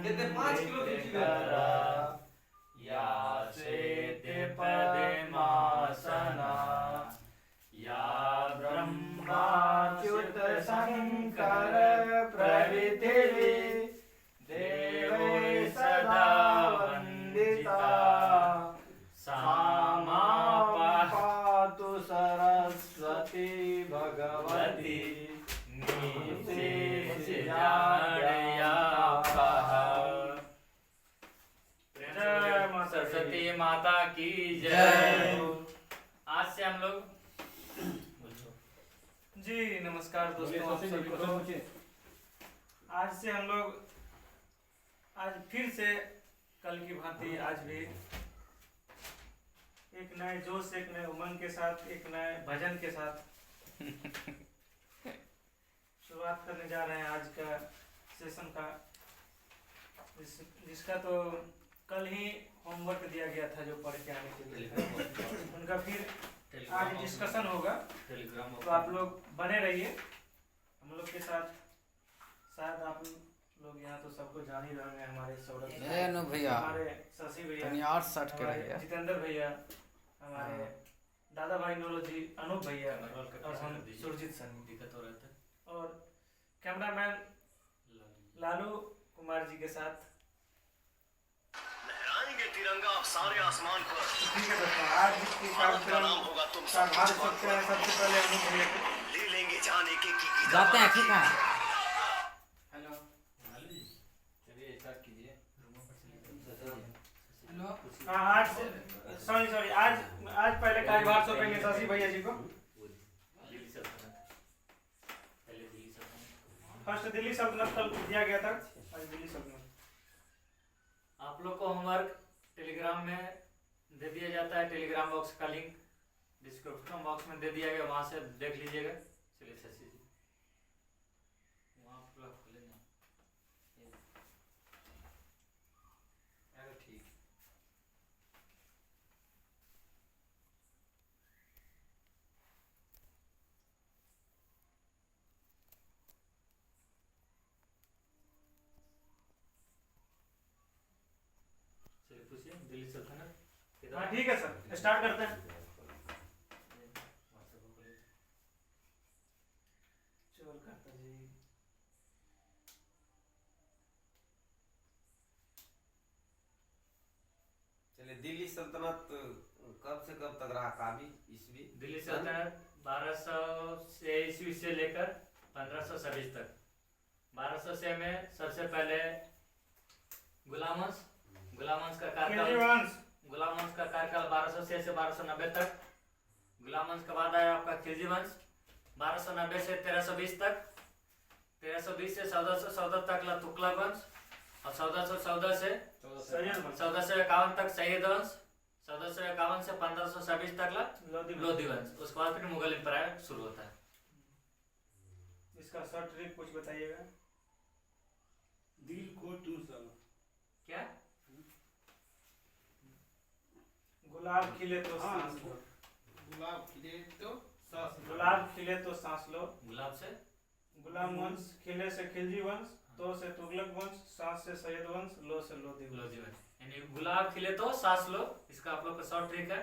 लेते 5 किलो करा या श्वेते पद्मासना या ब्रह्माच्युत शंकर प्रभृति देवै सदा वंदिता सा मां पातु सरस्वती भगवती सरस्वती माता की जय। आज से हम लोग जी नमस्कार दोस्तों, आप सभी को आज से हम लोग आज फिर से कल की भांति आज भी एक नए जोश, एक नए उमंग के साथ, एक नए भजन के साथ शुरुआत करने जा रहे हैं आज का सेशन का, जिसका तो कल ही होमवर्क दिया गया था जो पढ़ के आने के लिए उनका फिर आज डिस्कशन होगा। तो आप लोग बने रहिए हम लोग के साथ। शायद आप लोग यहाँ तो सबको जान ही रहे हैं, हमारे सौरभ भैया, हमारे शशि भैया, जितेंद्र भैया, हमारे दादा भाई नौरोजी, अनूप भैया और हम सुरजीत सनी दिक्कत हो रहे थे, और कैमरामैन लालू कुमार जी के साथ लहराएंगे तिरंगा सारे आसमान पर। ठीक है दोस्तों, आज की कार्यक्रम का भाग सकते हैं। सबसे पहले अनूप भैया ले लेंगे जाने के की जाते हैं, ठीक है। हेलो चलिए स्टार्ट कीजिए। हेलो हाँ, आज सॉरी आज पहले कार्यभार सौंपेंगे शशि भैया जी को। फर्स्ट दिल्ली सल्तनत कल दिया गया था, आज दिल्ली सल्तनत। आप लोग को होमवर्क टेलीग्राम में दे दिया जाता है, टेलीग्राम बॉक्स का लिंक डिस्क्रिप्शन बॉक्स में दे दिया गया, वहां से देख लीजिएगा। चलिए शशि जी वहाँ पूरा खोले ना, ठीक। चलिए पूछिए दिल्ली सल्तनत। हाँ ठीक है सर, स्टार्ट करते हैं। चोर करता जी चलिए, दिल्ली सल्तनत कब से कब तक रहा? काबी ईस्वी दिल्ली सल्तनत 1200 ईस्वी से लेकर 1526 तक। 1200 में सबसे पहले गुलाम वंश का कार्यकाल, गुलाम वंश का कार्यकाल 1206 से 1290 तक। गुलाम वंश के बाद आया आपका खिलजी वंश 1290 से 1320 तक। 1320 से 1414 तक तुगलक वंश, और 1414 से 1451 तक सैयद वंश, 1451 से 1526 तक लोधी वंश। उसके बाद फिर मुगल एम्पायर शुरू होता है। इसका शॉर्ट ट्रिक कुछ बताइएगा। दिल को टू सब क्या? गुलाब खिले तो सांस लो, गुलाब खिले तो सांस लो। गुलाब खिले तो सांस लो। गुलाब से गुलाम वंश, खिले से खिलजी वंश, तो से तुगलक वंश, सांस से सैयद वंश, लो से लोधी वंश। यानी गुलाब खिले तो सांस लो, इसका आप लोग का शॉर्ट ट्रिक है।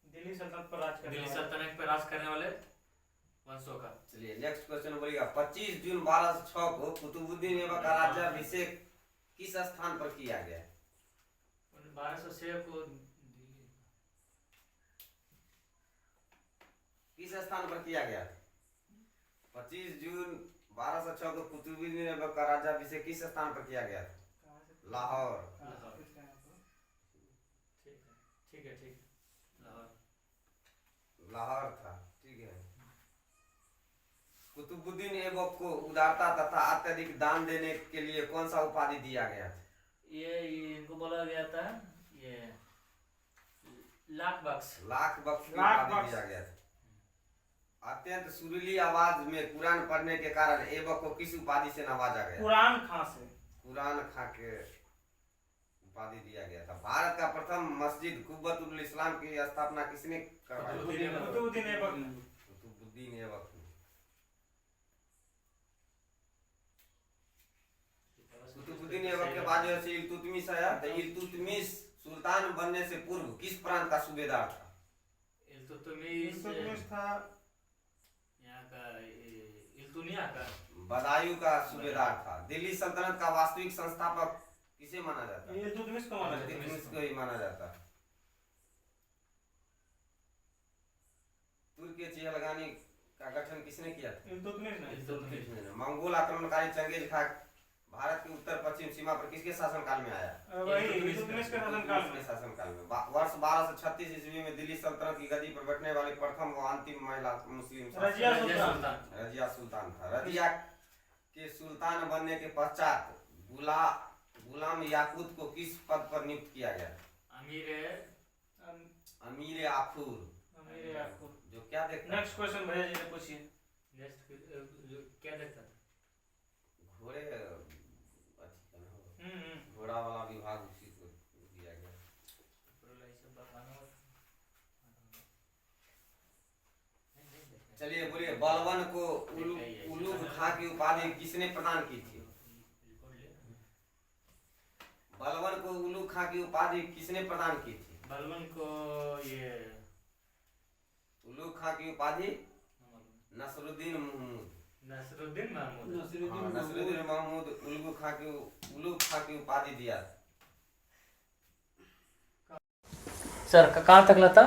दिल्ली सल्तनत पर राज करने दिल्ली वाले। सल्तनत पर राज करने वाले वंशों का। चलिए नेक्स्ट क्वेश्चन बोलिएगा। 25 जून 1206 को कुतुबुद्दीन ऐबक का राज्याभिषेक किस स्थान पर किया गया? 1206 को किस स्थान पर किया गया? 25 जून 1206 को कुतुबुद्दीन ऐबक का राज्याभिषेक किस स्थान पर किया गया? लाहौर। ठीक है लाहौर था, ठीक है। कुतुबुद्दीन ऐबक को उदारता तथा अत्यधिक दान देने के लिए कौन सा उपाधि दिया गया था? ये इनको बोला गया था ये लाख बख्श की उपाधि दिया गया था। अत्यंत सुरीली आवाज में कुरान पढ़ने के कारण ऐबक को किस उपाधि से नवाजा गया? कुरान खां के उपाधि दिया गया था। भारत का प्रथम मस्जिद कुब्बतुल इस्लाम की स्थापना किसने करवाई? कुतुबुद्दीन ऐबक ने। कुतुबुद्दीन ऐबक ने। कुतुबुद्दीन ऐबक के बाद जो है इल्तुतमिश आया, तो इल्तुतमिश सुल्तान बनने से पूर्व किस प्रांत का सूबेदार था? इल्तुतमिश था यहाँ का इल्तुनिया का बदायूं का सूबेदार था। दिल्ली सल्तनत का वास्तविक संस्थापक किसे माना जाता है? इल्तुतमिश को माना जाता है। इल्तुतमिश को ही माना जाता है। तुर्क के चेहलगानी का गठन किसने किया था? इल्तुतमिश ने। मंगोल आक्रमणकारी चंगेज खान भारत की उत्तर पश्चिम सीमा पर किसके शासनकाल में आया? वही इल्तुतमिश के शासनकाल में। किसके शासनकाल में? वर्ष 1236 ईस्वी में दिल्ली सल्तनत की गद्दी पर बैठने वाली प्रथम व अंतिम महिला मुस्लिम रजिया सुल्तान। रजिया सुल्तान था। रजिया के सुल्तान बनने के पश्चात गुलाम याकूत को किस पद पर नियुक्त किया गया? अमीर आखूर। जो क्या देखता? नेक्स्ट क्वेश्चन भैया जी ने पूछिए। क्या देखता था? घोड़े घोड़ा वाला विभाग उसी को दिया गया। चलिए बोलिए, बलवन को उलूग खां की उपाधि किसने प्रदान की थी? बलवन को उलूग खां की उपाधि किसने प्रदान की थी? बलवन को ये उलूग खां की उपाधि नसरुद्दीन महमूद। नसरुद्दीन महमूद। नसरुद्दीन महमूद उलूग खां की उपाधि दिया। सर कहाँ तक लता?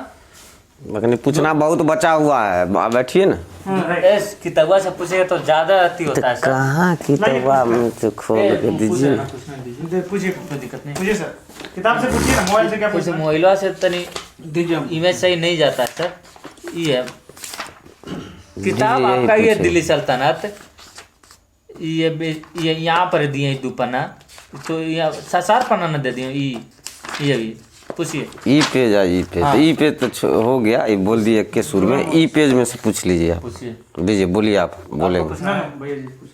लेकिन पूछना बहुत बचा हुआ है, बैठिए ना। इस किताबा से पूछेगा तो ज्यादा अति होता है सर। कहाँ किताबा में तो खोल के दीजिए। पूछिए, कोई दिक्कत नहीं। पूछिए सर। किताब से पूछिए ना, मोबाइल से क्या कुछ पूछना है? मोबाइल से तनी दीजिए। इमेज सही नहीं जाता है सर। ये है किताब यही आपका, ये पूछे। दिल्ली सल्तनत, ये यहाँ पर दिए दो पन्ना, तो यहाँ सार पन्ना न दे दिए। ये भी पूछिए। ई पेज है, ई पेज। हाँ। ई पेज तो हो गया, ये बोल दिए के सुर में। ई पेज में से पूछ लीजिए आप। पूछिए। दीजिए, बोलिए, आप बोलेंगे। पूछना है भैया जी, पूछ।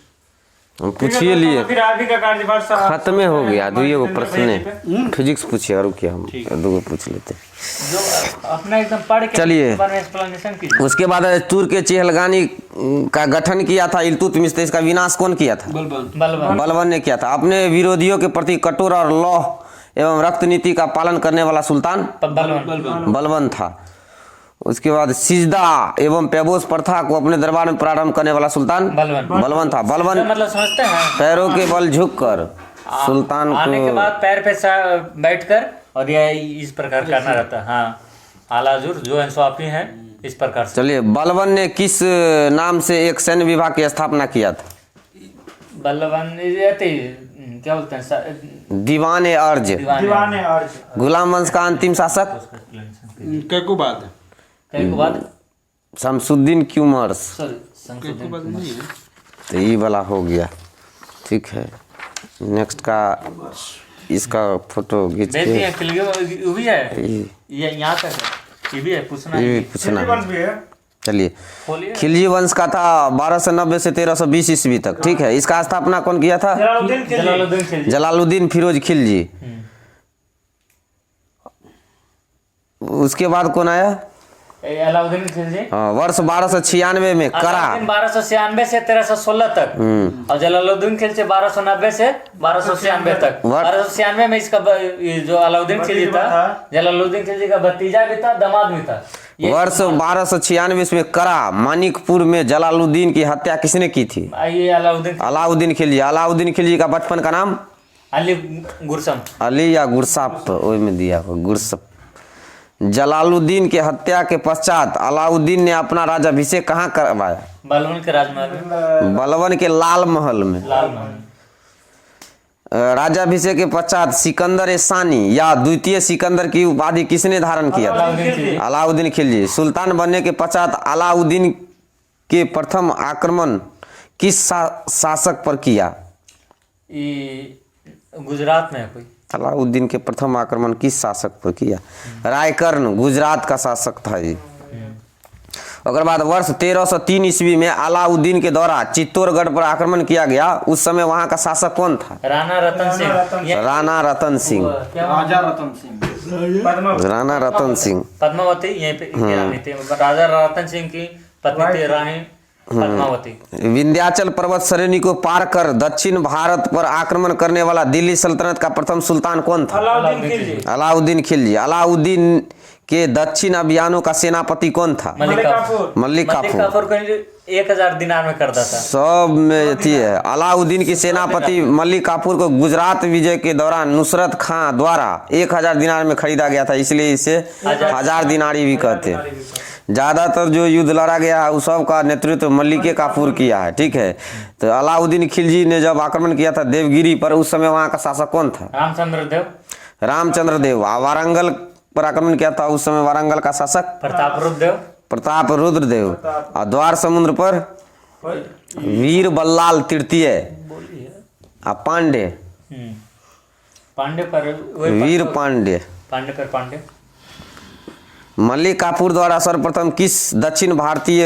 हम पूछिए लिए, फिर आगे का कार्यभार खत्म हो गया। दुइये गो प्रश्न है, फिजिक्स पूछिए और क्या, हम दो गो पूछ लेते हैं। जो अपना एकदम पढ़ के चलिए। बारे में एक्सप्लेनेशन कीजिए। उसके बाद तुर्क के चेहलगानी का गठन किया था इल्तुतमिश, तो इसका विनाश कौन किया था? बलवन। बलवन ने किया था। अपने विरोधियों के प्रति कठोर और लौह एवं रक्त नीति का पालन करने वाला सुल्तान बलवन था। उसके बाद सिजदा एवं पैबोस प्रथा को अपने दरबार में प्रारंभ करने वाला सुल्तान बलवन था। बलवन मतलब समझते हैं, पैरों के बल झुककर सुल्तान आने के को बाद पैर पे बैठकर और ये इस प्रकार करना रहता है। हाँ, आलाजुर जो इंसाफी है इस प्रकार से। चलिए, बलवन ने किस नाम से एक सैन्य विभाग की स्थापना किया था? बलवन क्या बोलते हैं? दीवाने अर्ज। दीवाने अर्ज। गुलाम वंश का अंतिम शासक कैकुबाद। शमसुद्दीन क्यूमर्स। सॉरी, तो ये वाला हो गया, ठीक है। नेक्स्ट का इसका फोटो खींच के वो भी है, ये यहाँ तक है, ये भी है, पूछना ये है। भी पूछना वंश है। भी है। चलिए, खोलिए। खिलजी वंश का था 1290 से 1320 ईस्वी तक, ठीक है। इसका स्थापना कौन किया था? जलालुद्दीन खिलजी। जलालुद्दीन फिरोज खिलजी। उसके बाद कौन आया? अलाउद्दीन खिलजी। हाँ, वर्ष 1296 में करा। 1296 से 1316 तक, और जलालुद्दीन खिलजी 1290 से 1296 तक। 1296 में इसका ये जो अलाउद्दीन खिलजी था, जलालुद्दीन खिलजी का भतीजा भी था, दामाद भी था। वर्ष 1296 में करा मानिकपुर में जलालुद्दीन की हत्या किसने की थी? ये अलाउद्दीन खिलजी। अलाउद्दीन खिलजी का बचपन का नाम? अली गुरसम। अली या गुरसाप, वही में दिया हुआ गुरसप। जलालुद्दीन के हत्या के पश्चात अलाउद्दीन ने अपना राज्याभिषेक कहाँ करवाया? बलवन के राजमहल में। बलवन के लाल महल में। लाल महल। राज्याभिषेक के पश्चात सिकंदर सानी या द्वितीय सिकंदर की उपाधि किसने धारण किया था? अलाउद्दीन खिलजी। सुल्तान बनने के पश्चात अलाउद्दीन के प्रथम आक्रमण किस शासक पर किया? गुजरात में है कोई। अलाउद्दीन के प्रथम आक्रमण किस शासक पर किया? रायकर्ण गुजरात का शासक था जी। अगर बाद वर्ष 1303 ईस्वी में अलाउद्दीन के द्वारा चित्तौड़गढ़ पर आक्रमण किया गया। उस समय वहां का शासक कौन था? राणा रतन सिंह। राणा रतन सिंह। राजा रतन सिंह। राणा रतन सिंह। पद्मावती यहीं पे राजा रतन सिंह की पत्नी थी रानी पद्मावती। विंध्याचल पर्वत श्रेणी को पार कर दक्षिण भारत पर आक्रमण करने वाला दिल्ली सल्तनत का प्रथम सुल्तान कौन था? अलाउद्दीन खिलजी। अलाउद्दीन खिलजी। अलाउद्दीन के दक्षिण अभियानों का सेनापति कौन था? मलिक काफूर। मलिक काफूर। काफूर को 1000 दिनार में करता था। सब में थी है। अलाउद्दीन की सेनापति मलिक काफूर को गुजरात विजय के दौरान नुसरत खां द्वारा 1000 दिनार में खरीदा गया था, इसलिए इसे 1000 दिनारी भी कहते हैं। ज्यादातर जो युद्ध लड़ा गया है उस सब का नेतृत्व मलिक काफूर किया है, ठीक है। तो अलाउद्दीन खिलजी ने जब आक्रमण किया था देवगिरी पर, उस समय वहां का शासक कौन था? रामचंद्र देव। रामचंद्र देव। वारंगल पर आक्रमण किया था, उस समय वारंगल का शासक प्रताप रुद्र देव। और द्वार समुद्र पर वीर बल्लाल तृतीय और पांडे। पांडे पर वीर पांडे। पांडे पर पांडे। मलिक काफूर द्वारा सर्वप्रथम किस दक्षिण भारतीय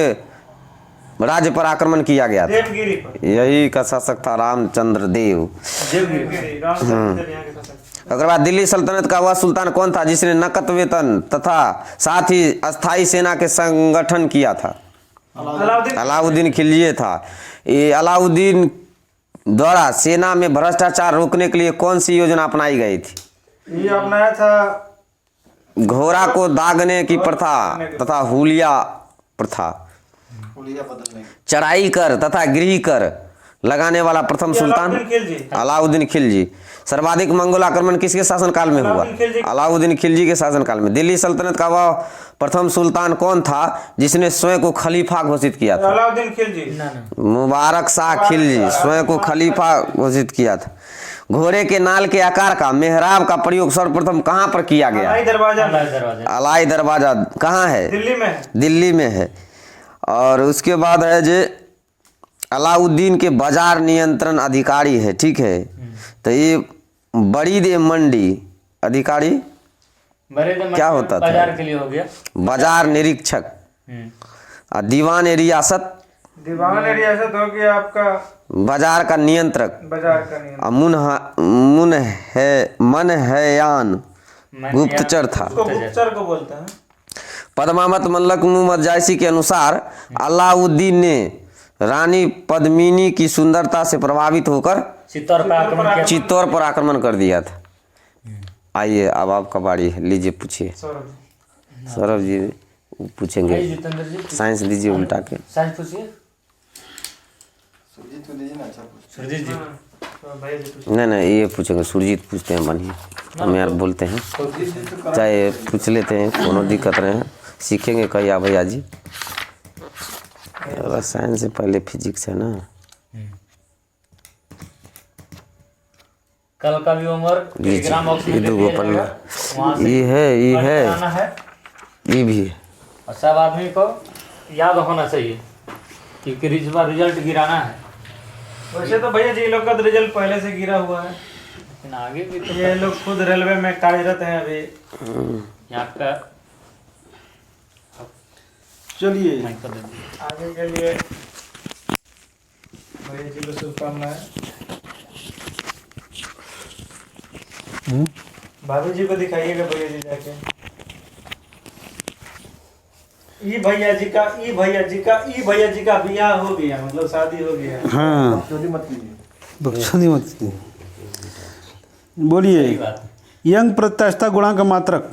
राज्य पर आक्रमण किया गया था? देवगिरी पर। यही का शासक था रामचंद्र देव। देवगिरी रामचंद्र यहाँ के शासक। अगर बात दिल्ली सल्तनत का वह सुल्तान कौन था जिसने नकद वेतन तथा साथ ही अस्थाई सेना के संगठन किया था? अलाउद्दीन खिलजी था। ये अलाउद्दीन द्वारा सेना में भ्रष्टाचार रोकने के लिए कौन सी योजना अपनाई गई थी? ये अपनाया था घोड़ा को दागने की प्रथा तथा हुलिया प्रथा। चढ़ाई कर तथा गृह कर लगाने वाला प्रथम सुल्तान अलाउद्दीन खिलजी। सर्वाधिक मंगोल आक्रमण किसके शासनकाल में हुआ? अलाउद्दीन खिलजी के शासनकाल में। दिल्ली सल्तनत का वह प्रथम सुल्तान कौन था जिसने स्वयं को खलीफा घोषित किया था? अलाउद्दीन खिलजी। मुबारक शाह खिलजी स्वयं को खलीफा घोषित किया था। घोड़े के नाल के आकार का मेहराब का प्रयोग सर्वप्रथम कहाँ पर किया गया? अलाई दरवाजा कहाँ है? दिल्ली में। दिल्ली में है। और उसके बाद है जो अलाउद्दीन के बाजार नियंत्रण अधिकारी है, ठीक है। तो ये बड़ी दे मंडी अधिकारी क्या होता था? बाजार के लिए हो गया बाजार निरीक्षक। और दीवान रियासत हो गया आपका बाजार का नियंत्रक। मनहयान गुप्तचर था। गुप्तचर को बोलते हैं। पद्मावत मल्लक मुहम्मद जायसी के अनुसार अलाउद्दीन ने रानी पद्मिनी की सुंदरता से प्रभावित होकर चित्तौड़ पर आक्रमण कर दिया था। आइए अब आपका बारी है, लीजिए पूछिए। सौरभ जी पूछेंगे। साइंस लीजिए उल्टा के। साइंस पूछिए। सुरजीत जी। नहीं ये पूछेंगे। सुरजीत पूछते हैं बढ़िया, हम यार बोलते हैं चाहे पूछ लेते हैं, कोनो दिक्कत नहीं है, सीखेंगे कहिया भैया जी। रसायन से पहले फिजिक्स है ना। कल का भी उम्र ग्राम ऑक्सीजन ये भी है। और सब आदमी को याद होना चाहिए क्योंकि रिजल्ट गिराना है। वैसे तो भैया जी लोग का रिजल्ट पहले से गिरा हुआ है, लेकिन आगे भी तो ये लोग खुद रेलवे में कार्यरत हैं अभी। यहाँ का चलिए आगे के लिए भैया जी को शुभकामनाएं। भाभी जी को दिखाइएगा भैया जी जाके। ई भैया जी का बियाह हो गया, मतलब शादी हो गया। हाँ बकचोदी मत कीजिए। बोलिए। यंग प्रत्यास्थता गुणांक का मात्रक।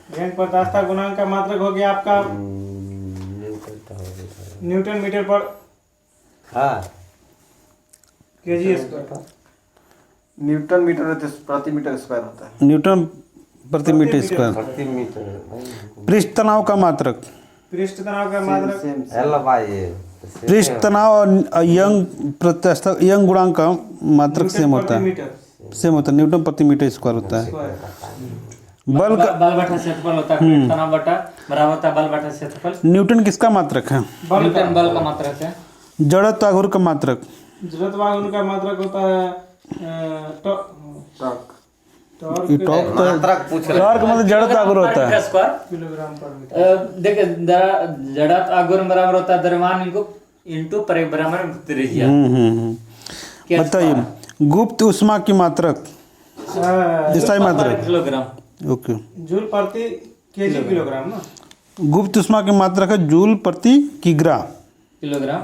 यंग प्रत्यास्थता गुणांक का मात्रक हो गया आपका न्यूटन मीटर पर केजी स्क्वायर। न्यूटन मीटर प्रति मीटर स्क्वायर होता है। न्यूटन प्रति मीटर स्क्वायर। पृष्ठ तनाव का मात्रक। पृष्ठ तनाव का मात्रक पृष्ठ तनाव और यंग प्रत्यास्थता यंग गुणांक का मात्रक सेम होता है। न्यूटन प्रति मीटर स्क्वायर होता है। बल बटा क्षेत्रफल होता है। तनाव बटा बराबर होता है बल बटा क्षेत्रफल। न्यूटन किसका मात्रक है? न्यूटन बल का मात्रक है। जड़त्व आघूर्ण का मात्रक। जड़त्व आघूर्ण का मात्रक होता है टॉर्क मतलब जड़त्व आघूर्ण होता है किलोग्राम पर मीटर। देखिए जड़त्व आघूर्ण बराबर होता है द्रव्यमान इंटू परिभ्रमण त्रिज्या। बताइए गुप्त ऊष्मा की मात्रक। स्थायी मात्रक किलोग्राम। ओके। जूल प्रति केजी किलोग्राम ना। गुप्त ऊष्मा की मात्रक है जूल प्रति किग्रा। किलोग्राम।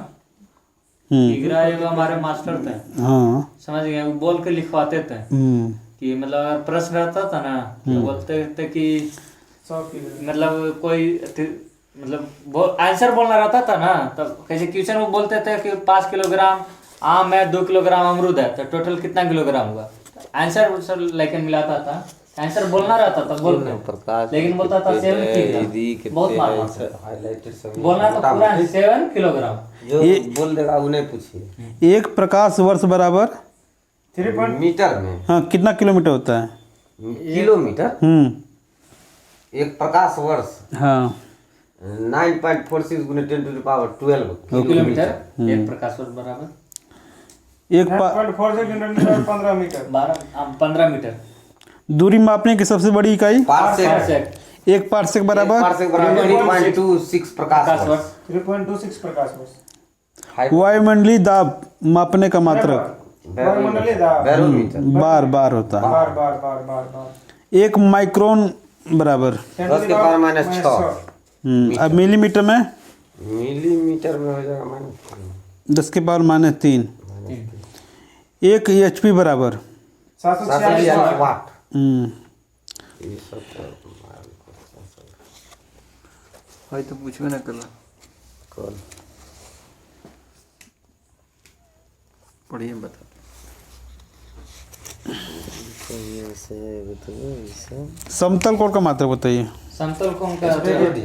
इगरा एगो हमारे मास्टर थे, हाँ समझ गए, वो बोल के लिखवाते थे कि मतलब अगर प्रश्न रहता था ना तो बोलते थे कि मतलब कोई मतलब आंसर बोलना रहता था ना, तब कैसे क्वेश्चन वो बोलते थे कि 5 किलोग्राम आम है, 2 किलोग्राम अमरूद है, तो टोटल कितना किलोग्राम हुआ। आंसर लेकिन मिलाता था, आंसर बोलना रहता था बोल के, लेकिन बोलता था 7 किलोग्राम, बहुत मार बोलना तो पूरा 7 किलोग्राम जो बोल देगा उन्हें पूछिए। एक प्रकाश वर्ष बराबर मीटर में हाँ कितना किलोमीटर होता है? किलोमीटर, एक प्रकाश वर्ष हाँ 9.46 गुने 10 to the power 12 किलोमीटर, एक प्रकाश वर्ष बराबर 15 मीटर 15 मीटर। दूरी मापने की सबसे बड़ी इकाई पारसेक, एक पारसेक बराबर पारसेक बराबर 3.26 प्रकाश वर्ष। 3.26 प्रकाश वर्ष। वायुमंडलीय दाब मापने का मात्रक वायुमंडलीय दाब बैरोमीटर, बार बार होता है। बार बार बार बार बार। एक माइक्रोन बराबर 10 के पावर -6। अब मिलीमीटर में मिलीमीटर में हो जाएगा -10 के पावर -3। एक HP बराबर 746 वाट। हम्म, ये सब भाई तो पूछबे ना करला कल पढ़िए बता। समतल कोण का मात्रक बताइए। समतल कोण का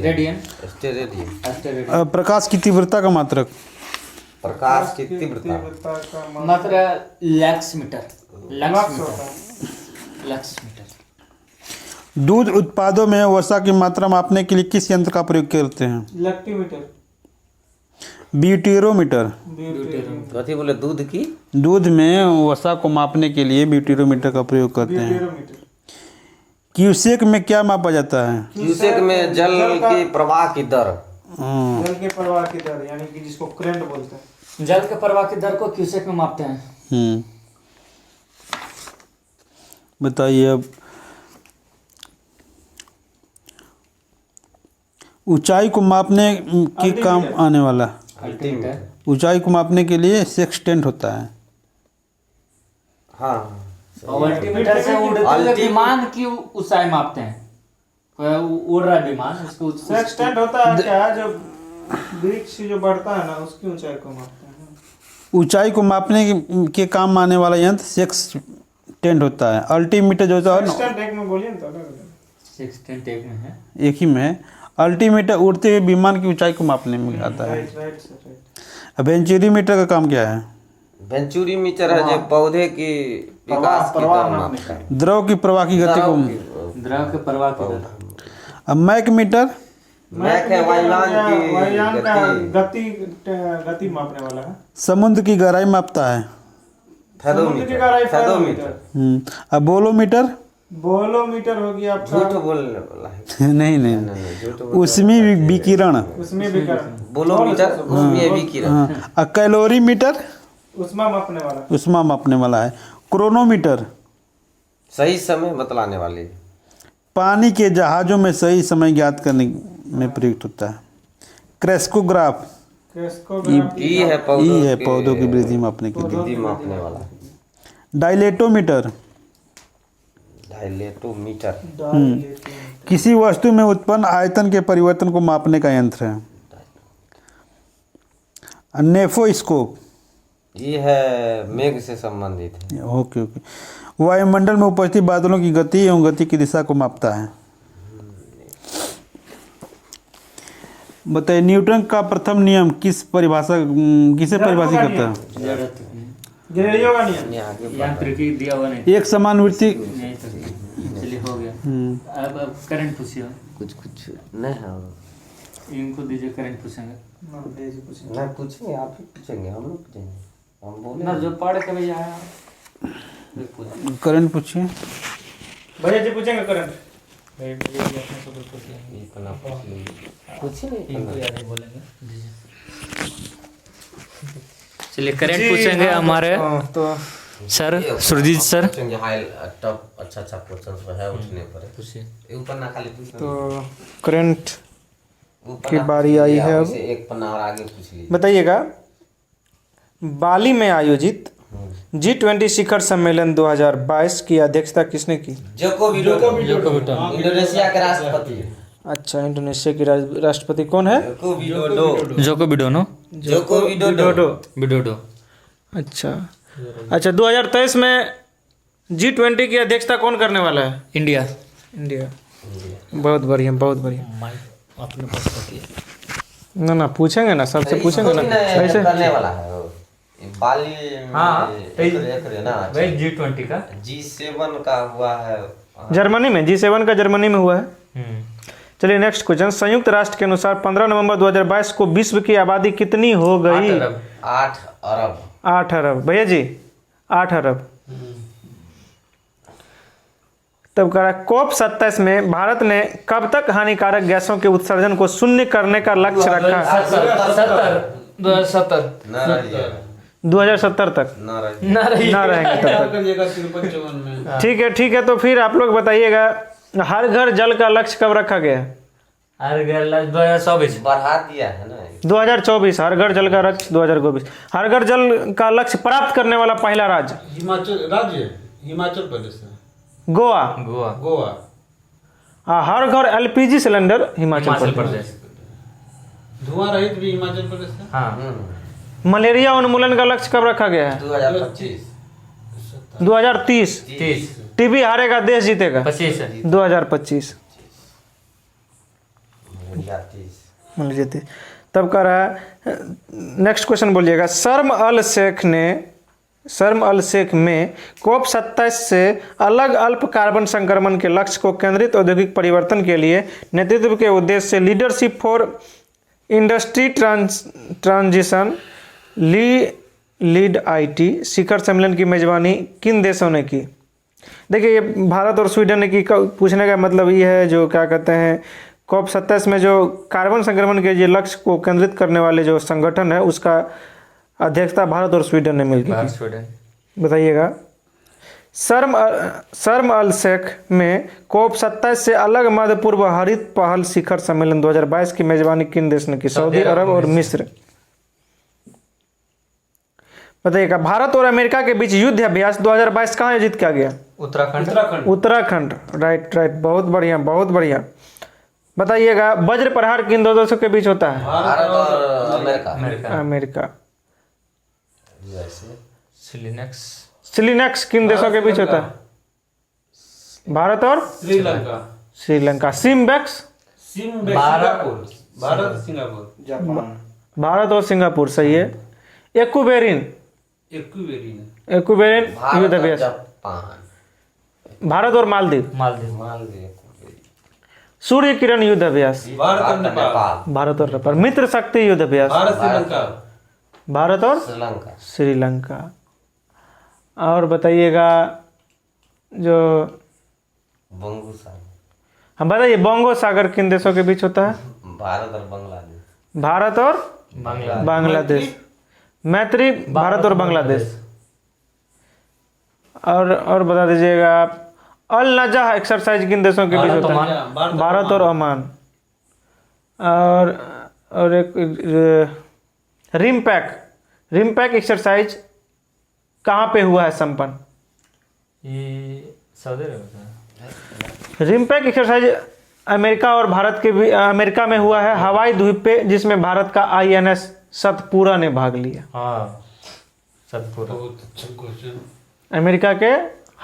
रेडियन, स्टेरेडियन, प्रकाश की तीव्रता का मात्रक प्रकाश की तीव्रता मात्र लक्स मीटर, लक्स मीटर। दूध उत्पादों में वसा की मात्रा मापने के लिए किस यंत्र का प्रयोग करते हैं? लैक्टीमीटर, ब्यूटेरोमीटर। कथी बोले दूध की दूध में वसा को मापने के लिए ब्यूटेरोमीटर का प्रयोग करते हैं। ब्यूटेरोमीटर। क्यूसेक में क्या मापा जाता है? क्यूसेक में जल की प्रवाह की दर। जल के प्रवाह की दर यानी कि जिसको करंट बोलते हैं। जल के प्रवाह की दर को क्यूसेक में मापते हैं। बताइए अब ऊंचाई को मापने के काम आने वाला अल्टीमीटर, ऊंचाई को मापने के लिए सेक्सटेंट होता है। हाँ और अल्टीमीटर से उड़ते हुए विमान की ऊंचाई मापते हैं। कोई उड़ रहा है विमान, उसको सेक्सटेंट होता है क्या, जो वृक्ष जो बढ़ता है ना उसकी ऊंचाई को मापते हैं। ऊंचाई को मापने के काम आने वाला यंत्र सेक्सटेंट होता है। अल्टीमीटर जो होता है ना, सेक्सटेंट एक में बोलिए ना तो सेक्सटेंट एक में है। एक ही में है। अल्टीमीटर उड़ते हुए विमान की ऊंचाई को मापने में आता है। राइट। वेंचुरीमीटर का काम क्या है? वेंचुरी मीटर है जो पौधे की विकास की दर मापता है। द्रव की प्रवाह की गति को। द्रव के प्रवाह की दर। अब मैकमीटर मैक है वायुयान का गति। गति मापने वाला है। समुद्र की गहराई मापता है। समुद्र की गहराई फेदोमीटर। अब बोलोमीटर बोलोमीटर हो गया आपका। झूठ बोलने वाला है। नहीं उसमें विकिरण। उसमें भी करंट। बोलोमीटर उसमें विकिरण। कैलोरीमीटर उष्मा मापने वाला। उष्मा मापने वाला है। क्रोनोमीटर सही समय बतलाने वाली। पानी के जहाजों में सही समय ज्ञात करने में प्रयुक्त होता है। क्रेस्कोग्राफ ई है पौधों की वृद्धि मापने के लिए। वृद्धि मापने वाला। डायलेटोमीटर डायलेटोमीटर किसी वस्तु में उत्पन्न आयतन के परिवर्तन को मापने का यंत्र है। नेफोस्कोप ये है मेघ से संबंधित है। ओके वायुमंडल में उपस्थित बादलों की गति एवं गति की दिशा को मापता है। बताइए न्यूटन का प्रथम नियम किसे परिभाषित करता है? गैलीलियो का नियम। यांत्रिकी दिया हुआ नहीं। एक समान वृत्ति। चलिए हो गया। अब करंट पूछिए। कुछ नहीं है। इनको दीजिए, करंट पूछेंगे। नहीं पूछेंगे, आप ही पूछेंगे, हम लोग पूछेंगे, हम बोले ना जो पढ़ के भैया आया। करंट पूछिए। भैया जी पूछेंगे करंट। चलिए करंट पूछेंगे हमारे तो सर सुरजीत सर। अच्छा क्वेश्चन है उठने पर ऊपर ना खाली पूछ। तो करंट की बारी आई है अब। एक पन्ना और आगे पूछ लीजिए। बताइएगा बाली में आयोजित G20 शिखर सम्मेलन 2022 की अध्यक्षता किसने की? जोको विडोडो इंडोनेशिया के राष्ट्रपति। अच्छा, इंडोनेशिया के राष्ट्रपति कौन है? Joko Widodo. Joko Widodo Joko Widodo. Widodo. अच्छा 2023 में G20 की अध्यक्षता कौन करने वाला है? इंडिया। इंडिया। बहुत बढ़िया, बहुत बढ़िया। अपने पास पति है। ना पूछेंगे ना, सबसे पूछेंगे ना ऐसे। करने वाला है वो। बाली हाँ, एक ना वही G20 का G7 का हुआ है जर्मनी में। G7 का जर्मनी में हुआ है। चलिए नेक्स्ट क्वेश्चन। संयुक्त राष्ट्र के अनुसार 15 नवंबर 2022 को विश्व की आबादी कितनी हो गई? 8 अरब। 8 अरब भैया जी, 8 अरब। तब करा COP27 में भारत ने कब तक हानिकारक गैसों के उत्सर्जन को शून्य करने का लक्ष्य रखा? 2070 तक ना रहेंगे तब तक। ठीक है तो फिर आप लोग बताइएगा, हर घर जल का लक्ष्य कब रखा गया? हर घर 2024 बढ़ा दिया है ना 2024। हर घर जल का लक्ष्य 2024। हर घर जल का लक्ष्य प्राप्त करने वाला पहला राज्य? हिमाचल प्रदेश है। गोवा। हर घर LPG सिलेंडर? हिमाचल प्रदेश। धुआं रहित भी हिमाचल प्रदेश है। हाँ। मलेरिया उन्मूलन का लक्ष्य कब रखा गया है? 2030। टीबी हारेगा देश जीतेगा? 2025। तब कह रहा है नेक्स्ट क्वेश्चन बोलिएगा। शर्म अल शेख में COP27 से अलग अल्प कार्बन संक्रमण के लक्ष्य को केंद्रित औद्योगिक परिवर्तन के लिए नेतृत्व के उद्देश्य से leadership for industry transition lead IT शिखर सम्मेलन की मेजबानी किन देशों ने की? देखिए, ये भारत और स्वीडन ने की। पूछने का मतलब ये है, जो क्या कहते हैं, COP27 में जो कार्बन संक्रमण के ये लक्ष्य को केंद्रित करने वाले जो संगठन है, उसका अध्यक्षता भारत और स्वीडन ने मिलकर। बताइएगा। शर्म अल शेख में COP27 से अलग मध्य पूर्व हरित पहल शिखर सम्मेलन 2022 की मेजबानी किन देश ने की? सऊदी अरब और मिस्र। बताइएगा। भारत और अमेरिका के बीच युद्ध अभ्यास 2022 कहाँ आयोजित किया गया? उत्तराखंड। राइट, बहुत बढ़िया। बताइएगा। वज्र प्रहार किन दो देशों के बीच होता है? भारत और अमेरिका। सिलिनेक्स किन देशों के बीच होता है? भारत और श्रीलंका। सिम्बेक्स? भारत और सिंगापुर। सही है। एक्वेरिन युद्ध अभ्यास? भारत और मालदीव। सूर्य किरण युद्ध अभ्यास? भारत और नेपाल। मित्र शक्ति युद्ध अभ्यास? भारत और श्रीलंका। और बताइएगा जो हम बताइए, बंगो सागर किन देशों के बीच होता है? भारत और बांग्लादेश। मैत्री भारत और बांग्लादेश। और बता दीजिएगा आप, अल नजह एक्सरसाइज किन देशों के बीच होता है? भारत और ओमान। और एक रिमपैक एक्सरसाइज कहाँ पे हुआ है संपन्न? ये सऊदी अरब। रिमपैक एक्सरसाइज अमेरिका और भारत के भी अमेरिका में हुआ है, हवाई द्वीप पे, जिसमें भारत का INS सतपुरा ने भाग लिया। हाँ, सतपुरा। अमेरिका के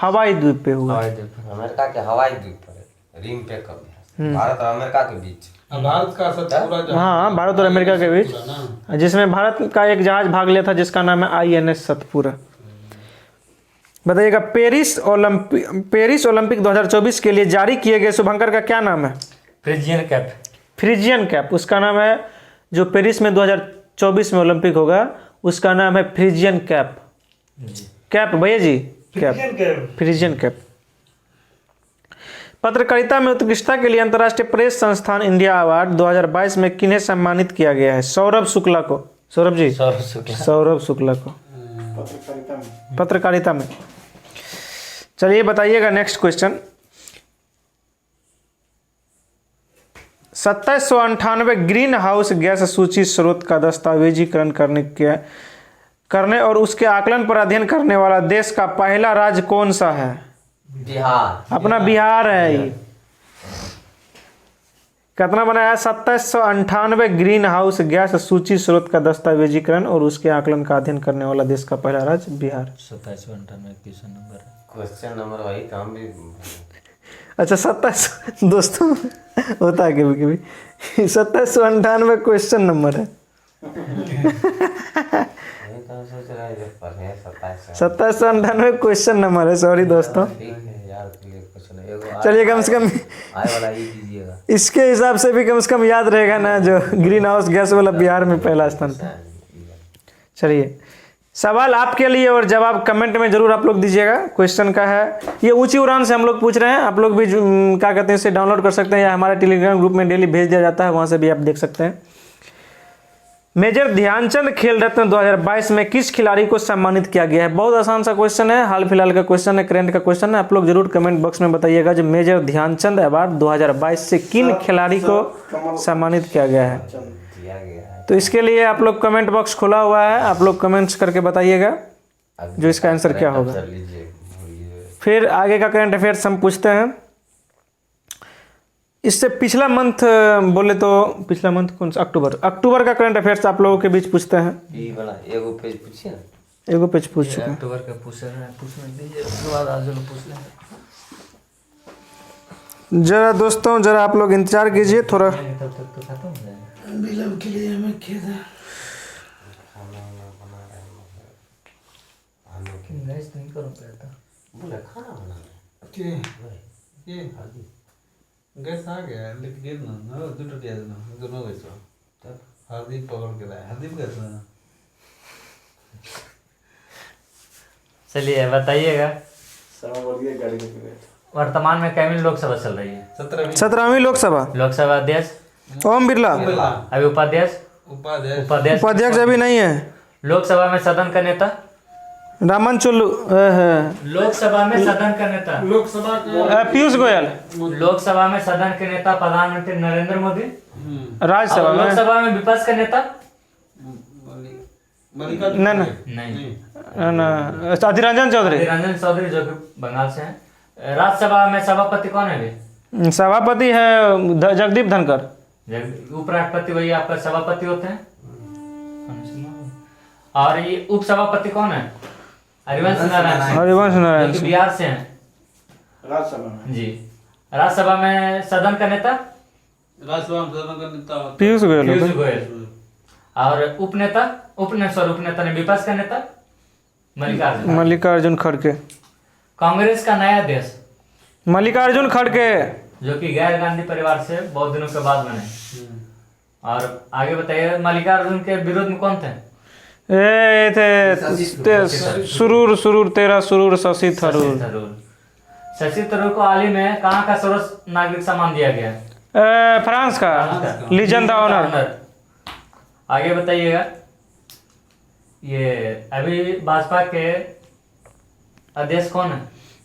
हवाई द्वीप पे हुआ। अमेरिका के हवाई द्वीप पर रिमपैक अभ्यास भारत और अमेरिका के बीच। भारत का सतपुरा। हाँ, भारत और अमेरिका के बीच, जिसमें भारत का एक जहाज भाग लिया था जिसका नाम है INS सतपुरा। बताइएगा। पेरिस ओलंपिक 2024 के लिए जारी किए गए शुभंकर का क्या नाम है? Phrygian cap. उसका नाम है, जो पेरिस में 2024 में ओलंपिक होगा, उसका नाम है फ्रिजियन कैप। कैप भैया जी, फ्रिजियन कैप। पत्रकारिता में उत्कृष्टता के लिए अंतर्राष्ट्रीय प्रेस संस्थान इंडिया अवार्ड 2022 में किन्हें सम्मानित किया गया है? सौरभ शुक्ला को। सौरभ शुक्ला को पत्रकारिता में। चलिए बताइएगा next question. 2798 green house gas सूची स्रोत का दस्तावेजीकरण करने के करने और उसके आकलन पर अध्ययन करने वाला देश का पहला राज्य कौन सा है? बिहार। अपना बिहार है ये। कितना बनाया? 2798 ग्रीन हाउस गैस सूची स्रोत का दस्तावेजीकरण और उसके आकलन का अध्ययन करने वाला देश का पहला राज्य Bihar. 2798 question number question number वही काम भी अच्छा 27 दोस्तों होता है कभी कभी 2798 क्वेश्चन नंबर है। वही काम सोच रहा है जब पढ़े 27। 2798 क्वेश्चन नंबर है, सॉरी दोस्तों। ठीक है यार, के लिए कुछ नहीं। एगो चलिए कम से कम आए वाला ही दीजिएगा। इसके हिसाब से भी कम से कम याद रहेगा ना, जो ग्रीन हाउस गैस वाला बिहार में पहला स्थान था। चलिए सवाल आपके लिए और जवाब कमेंट में जरूर आप लोग दीजिएगा। क्वेश्चन का है, ये ऊंची उड़ान से हम लोग पूछ रहे हैं। आप लोग भी क्या कहते हैं इसे डाउनलोड कर सकते हैं या हमारे टेलीग्राम ग्रुप में डेली भेज दिया जाता है, वहां से भी आप देख सकते हैं। मेजर ध्यानचंद खेल रत्न 2022 में किस खिलाड़ी को सम्मानित किया गया है? बहुत आसान सा क्वेश्चन है, हाल फिलहाल का क्वेश्चन है, करंट का क्वेश्चन है। आप लोग जरूर कमेंट बॉक्स में बताइएगा जो मेजर ध्यानचंद अवार्ड 2022 से किन खिलाड़ी को सम्मानित किया गया है। दिया गया है। तो इसके लिए आप लोग कमेंट बॉक्स खुला हुआ है, आप लोग कमेंट्स करके बताइएगा जो इसका आंसर क्या होगा। कर लीजिए। फिर आगे का करंट अफेयर्स हम पूछते हैं। इससे पिछला मंथ बोले तो पिछला मंथ कौन सा? अक्टूबर का करंट अफेयर्स आप लोगों के बीच पूछते हैं। ये वाला एगो पेज पूछिए ना। एगो पेज पूछ चुके हैं। अक्टूबर का पूछने दीजिए, उसके बाद आज लोग पूछ लेंगे। जरा दोस्तों जरा आप लोग इंतजार कीजिए थोड़ा। तब तक तो खत्म हो जाएगा। बिलब के लिए हमें खेद है। गैस नहीं करो पहले। बोले खाना बना ये गैस आ गया लेकिन गिर ना दूटा दिया ना दोनों गैस तब हरदीप पकड़ के लाया। हरदीप गैस ना चलिए बताइएगा, गाड़ी के वर्तमान में कैमिल लोकसभा चल रही है? 17वीं लोकसभा। लोकसभा अध्यक्ष ओम बिरला। अभी उपाध्यक्ष उपाध्यक्ष अभी नहीं है। लोकसभा में सदन का नेता? रामन चुल्लू। लोकसभा में सदन का नेता पीयूष गोयल। लोकसभा में सदन के नेता प्रधानमंत्री नरेंद्र मोदी। राज्यसभा और में लोकसभा में विपक्ष का नेता? ना नहीं, अधीर रंजन चौधरी। रंजन चौधरी जो कि बंगाल से हैं। राज्यसभा में सभापति कौन है अभी? सभापति है जगदीप धनखड़। उपराष्ट्रपति वही आपका सभापति होते हैं। और ये उपसभापति कौन है? हरिवंश नारायण जो कि बिहार से हैं। राज्यसभा में जी। राज्यसभा में सदन का नेता? पीयूष गोयल। पीयूष गोयल। और उपनेता ने विपक्ष का नेता? मल्लिकार्जुन खड़गे। कांग्रेस का नया अध्यक्ष? मल्लिकार्जुन खड़गे जो कि गैर गांधी परिवार से बहुत दिनों के बाद बने। और आगे बताइए, मल्लिकार्जुन के विरोध में कौन थे? ये थे सुरूर शशि थरूर। शशि थरूर को हाल ही में कहाँ का सर्वोच्च नागरिक सम्मान दिया गया? फ्रांस का लीजन द ऑनर। आगे बताइएगा, ये अभी भाजपा के अध्यक्ष कौन है?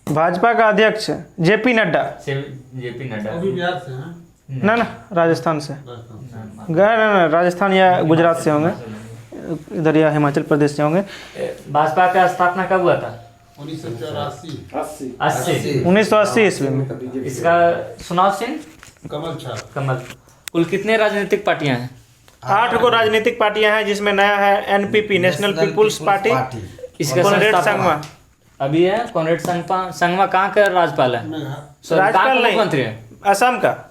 भाजपा का अध्यक्ष जेपी नड्डा। जेपी नड्डा। बिहार से हैं ना राजस्थान से गए ना, राजस्थान या गुजरात से होंगे, इधर या हिमाचल प्रदेश से होंगे। भाजपा का स्थापना कब हुआ था? 1980 ईस्वी में। इसका चुनाव चिन्ह कमल। कुल कितने राजनीतिक पार्टियां हैं? 8 को राजनीतिक पार्टियां हैं, जिसमें नया है एनपीपी नेशनल पीपुल्स पार्टी। इसका कॉनरेड संगमा अभी है। कॉनरेड संगमा कहाँ का राज्यपाल है? राज्यपाल नहीं, मुख्यमंत्री है असम का।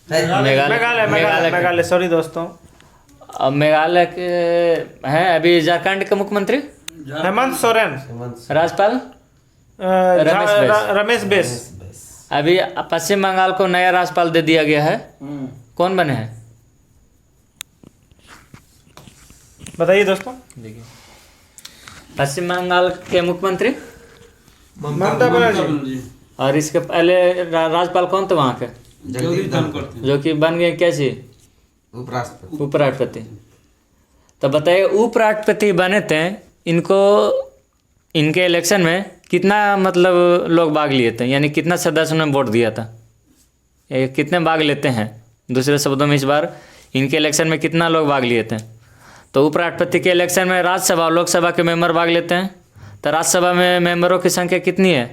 मेघालय सॉरी दोस्तों। अब मेघालय के हैं अभी झारखंड के मुख्यमंत्री हेमंत सोरेन। राज्यपाल रमेश बेस। अभी पश्चिम बंगाल को नया राज्यपाल दे दिया गया है। कौन बने हैं बताइए दोस्तों। देखिए, पश्चिम बंगाल के मुख्यमंत्री ममता बनर्जी। और इसके पहले राज्यपाल कौन थे वहाँ के? जो कि बन गए कैसे? उपराष्ट्रपति। तो बताइए, उपराष्ट्रपति बने थे, इनको इनके इलेक्शन में कितना मतलब लोग भाग लिए थे, यानी कितना सदस्यों ने वोट दिया था? ये कितने भाग लेते हैं? दूसरे शब्दों में इस बार इनके इलेक्शन में कितना लोग भाग लिए थे? तो उपराष्ट्रपति के इलेक्शन में राज्यसभा और लोकसभा के मेंबर भाग लेते हैं। तो राज्यसभा में मेंबरों की संख्या कितनी है?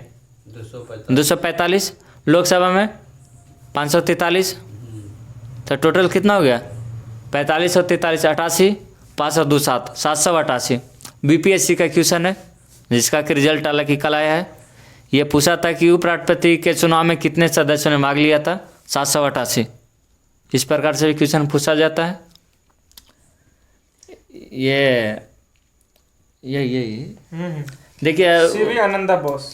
245। लोकसभा में 543। तो टोटल कितना हो गया? 45 और 43 88, 5 और 2 7, 788। बीपीएससी का क्वेश्चन है जिसका कि रिजल्ट हालांकि कल आया है। ये पूछा था कि उपराष्ट्रपति के चुनाव में कितने सदस्यों ने भाग लिया था? 788। इस प्रकार से भी क्वेश्चन पूछा जाता है। ये देखिए, सीवी आनंदा बोस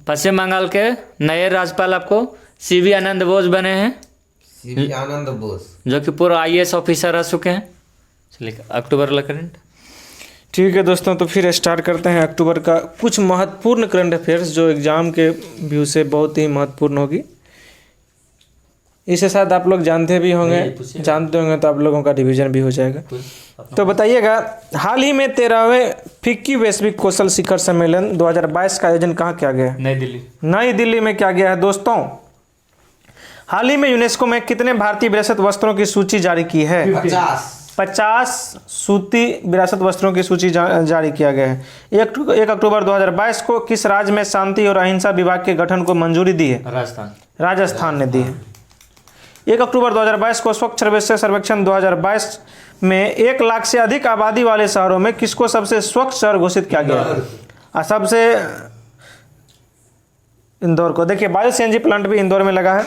पश्चिम बंगाल के नए राज्यपाल आपको सीवी आनंद बोस बने हैं, सीवी आनंद बोस, जो कि पूर्व आईएएस ऑफिसर रह चुके हैं। चलिए अक्टूबर वाला करंट। ठीक है दोस्तों, तो फिर स्टार्ट करते हैं अक्टूबर का कुछ महत्वपूर्ण करंट अफेयर्स जो एग्जाम के व्यू से बहुत ही महत्वपूर्ण होगी। इसे शायद आप लोग जानते भी होंगे, जानते होंगे तो आप लोगों का रिवीजन भी हो जाएगा। तो बताइएगा, हाल ही में 13वें फिक्की वैश्विक कौशल शिखर सम्मेलन 2022 का आयोजन कहाँ किया गया है? नई दिल्ली में किया गया है। दोस्तों, हाल ही में यूनेस्को में कितने भारतीय विरासत वस्त्रों की सूची जारी की है? 50 सूती विरासत वस्त्रों की सूची जारी किया गया है। 1 अक्टूबर 2022 को किस राज्य में शांति और अहिंसा विभाग के गठन को मंजूरी दी है? राजस्थान ने दी है। 1 अक्टूबर 2022 को स्वच्छ सर्वेक्षण 2022 में 1 लाख से अधिक आबादी वाले शहरों में किसको सबसे स्वच्छ शहर घोषित किया गया? सबसे इंदौर को। देखिए, बायो सीएनजी प्लांट भी इंदौर में लगा है।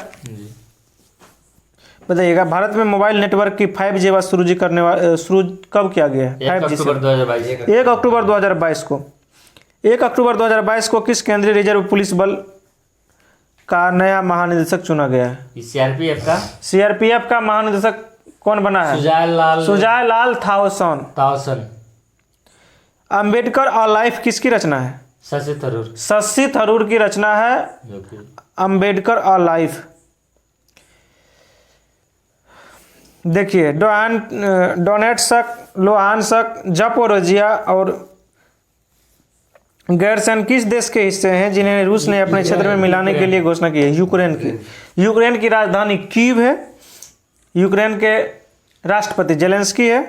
बताइएगा, भारत में मोबाइल नेटवर्क की 5G शुरू कब किया गया है? 5G 1 अक्टूबर 2022 को। 1 अक्टूबर 2022 को किस केंद्रीय रिजर्व पुलिस बल का नया महानिदेशक चुना गया है? सीआरपीएफ का महानिदेशक कौन बना है? सुजाय लाल थाउसन। अंबेडकर अ लाइफ किसकी रचना है? शशि थरूर की रचना है अंबेडकर अ लाइफ। देखिए, डोनेट्स्क, लुहांस्क, जापोरोजिया और गैरसन किस देश के हिस्से हैं जिन्हें रूस ने अपने क्षेत्र में मिलाने के लिए घोषणा की है? यूक्रेन की राजधानी कीव है। यूक्रेन के राष्ट्रपति जेलेंस्की है।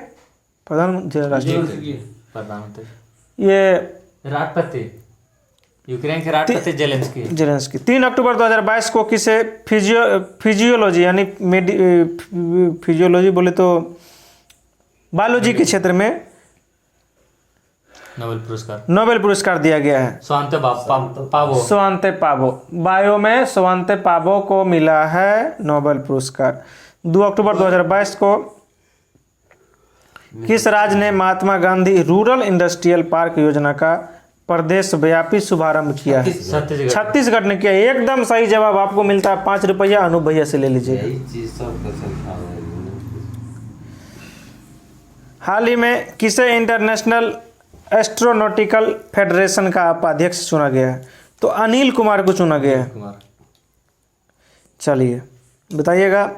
यूक्रेन के राष्ट्रपति जेलेंस्की। 3 अक्टूबर 2022 को किसे फिजियोलॉजी यानी फिजियोलॉजी बोले तो बायोलॉजी के क्षेत्र में नोबेल पुरस्कार दिया गया है? स्वांते पावो। बायो में स्वांते पावो को मिला है नोबेल पुरस्कार। 2 अक्टूबर 2022 को किस राज्य ने Mahatma Gandhi rural industrial park योजना का प्रदेश व्यापी शुभारंभ किया है? छत्तीसगढ़ ने किया। एकदम सही जवाब आपको मिलता है 5 रुपया। अनूप भैया से ले लीजिए। हाल ही में किसे इंटरनेशनल एस्ट्रोनॉटिकल फेडरेशन का उपाध्यक्ष चुना गया है? तो अनिल कुमार को चुना गया है। चलिए बताइएगा,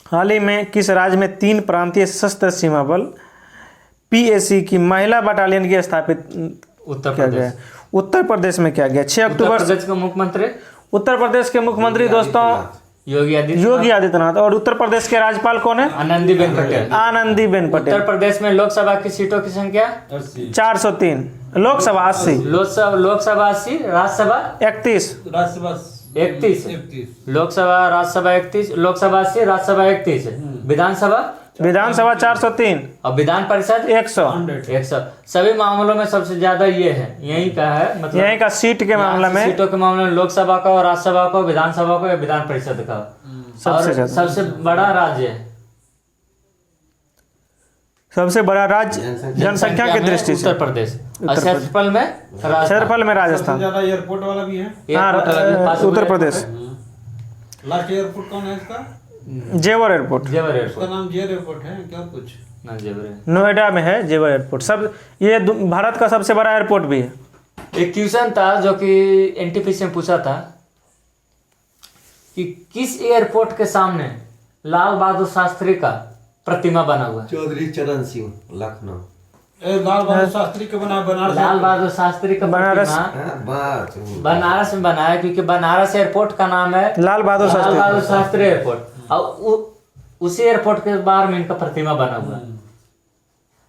हाल ही में किस राज्य में 3 प्रांतीय सशस्त्र सीमा बल PAC की महिला बटालियन की स्थापित किया गया है? उत्तर प्रदेश में किया गया। 6 अक्टूबर उत्तर प्रदेश के मुख्यमंत्री दोस्तों योगी आदित्यनाथ। और उत्तर प्रदेश के राज्यपाल कौन है? आनंदीबेन पटेल। उत्तर प्रदेश में लोकसभा की सीटों की संख्या 403। लोकसभा 80। लोकसभा 80, राज्यसभा 31। लोकसभा राज्यसभा 31, लोकसभा 80, राज्यसभा 31। विधानसभा 403 और विधान परिषद 100। सभी मामलों में सबसे ज्यादा ये है, यही का है, मतलब यही का सीटों के मामले में लोकसभा का और राज्यसभा को, विधानसभा को या विधान परिषद का सबसे बड़ा राज्य है। सबसे बड़ा राज्य जनसंख्या की दृष्टि से उत्तर प्रदेश। क्षेत्रफल में राजस्थान। एयरपोर्ट वाला भी है। उत्तर प्रदेश। लास्ट एयरपोर्ट कौन है इसका? जेवर एयरपोर्ट। उसका नाम जेवर एयरपोर्ट है क्या? कुछ नोएडा में है जेवर एयरपोर्ट। सब ये भारत का सबसे बड़ा एयरपोर्ट भी है। एक क्वेश्चन था जो कि एनटीपीसी में पूछा था कि किस एयरपोर्ट के सामने लाल बहादुर शास्त्री का प्रतिमा बना हुआ है? चौधरी चरण सिंह, लखनऊ। लाल बहादुर शास्त्री का बना बनारस। लाल बहादुर शास्त्री का बनारस में बना है, क्योंकि बनारस एयरपोर्ट का नाम है लाल बहादुर शास्त्री एयरपोर्ट। और उसी एयरपोर्ट के बाहर में इनका प्रतिमा बना हुआ है।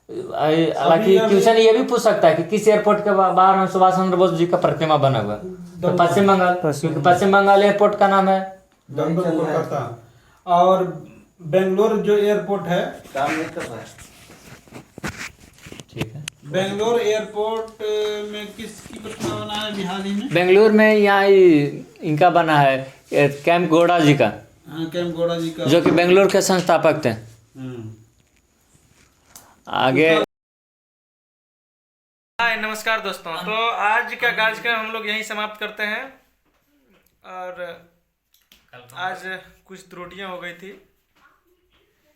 हालांकि क्वेश्चन ये भी पूछ सकता है कि किस एयरपोर्ट के बाहर में सुभाष चंद्र बोस जी का प्रतिमा बना हुआ है? तो पश्चिम बंगाल, क्योंकि पश्चिम बंगाल एयरपोर्ट का नाम है। कोलकाता। और बेंगलोर जो एयरपोर्ट है, काम नहीं कर रहा है। ठीक है। बेंगलोर एयरपोर्ट में किसकी प्रतिमा बना है बिहार में? बेंगलुरु में यहाँ इनका बना है कैंप गौड़ा जी का, हाँ, कैंपगौड़ा जी का, जो कि बेंगलुरु के संस्थापक थे। आगे हाय नमस्कार दोस्तों, तो आज का कार्यक्रम हम लोग यहीं समाप्त करते हैं। और आज कुछ त्रुटियां हो गई थी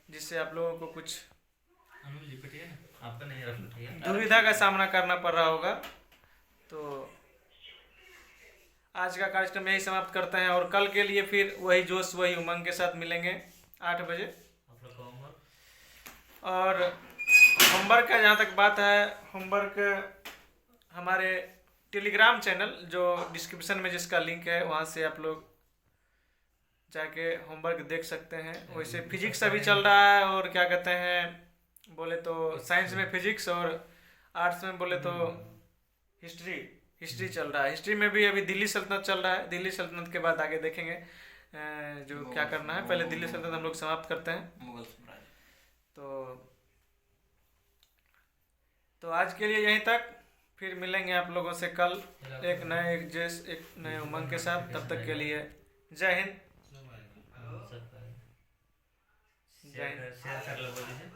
जिससे आप लोगों को कुछ दुविधा का सामना करना पड़ रहा होगा। तो आज का कार्यक्रम यही समाप्त करते हैं और कल के लिए फिर वही जोश वही उमंग के साथ मिलेंगे 8 बजे। और होमवर्क का जहाँ तक बात है, होमवर्क हमारे टेलीग्राम चैनल जो डिस्क्रिप्शन में जिसका लिंक है वहाँ से आप लोग जाके होमवर्क देख सकते हैं। वैसे फिजिक्स अभी चल रहा है और क्या कहते हैं बोले तो साइंस में फिजिक्स और आर्ट्स में बोले तो हिस्ट्री चल रहा है। हिस्ट्री में भी अभी दिल्ली सल्तनत चल रहा है। दिल्ली सल्तनत के बाद आगे देखेंगे जो क्या करना है। पहले दिल्ली सल्तनत हम लोग समाप्त करते हैं। मुगल साम्राज्य। तो आज के लिए यहीं तक, फिर मिलेंगे आप लोगों से कल एक नए उमंग के साथ। तब तक के लिए जय हिंद। शेयर कर लो बोलिए।